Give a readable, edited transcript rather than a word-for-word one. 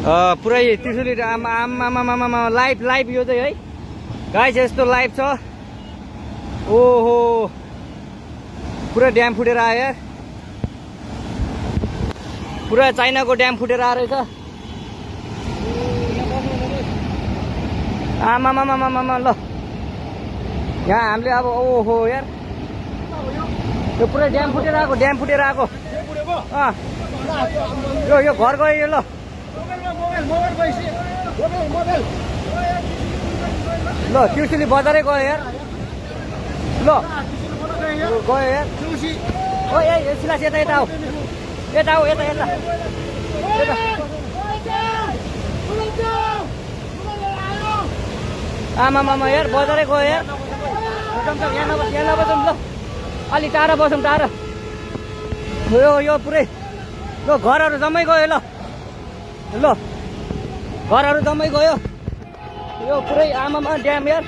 पुरै त्रिशुली आमा live live यो चाहिँ है गाइस यस्तो लाइभ छ। ओहो पुरा ड्याम फुटेर आयो यार, पुरा चाइनाको ड्याम फुटेर आएर रहेछ। आमामामामामा ल यहाँ हामीले अब ओहो यार यो पुरै ड्याम फुटेर आएको यो घर गयो यो। ल ल त्रिशुली बजारै गयो यार। ल गयो यार ओ ए सिलास यता यता आऊ यता आमामामा यार बजारै गयो यार। यहाँ नबसौँ ल अलि टाढा बसौँ टाढा। यो पुरै ल घरहरू जम्मै गयो। ल घरहरू जम्मै गयो यो पुरै आमामा ड्याम यार।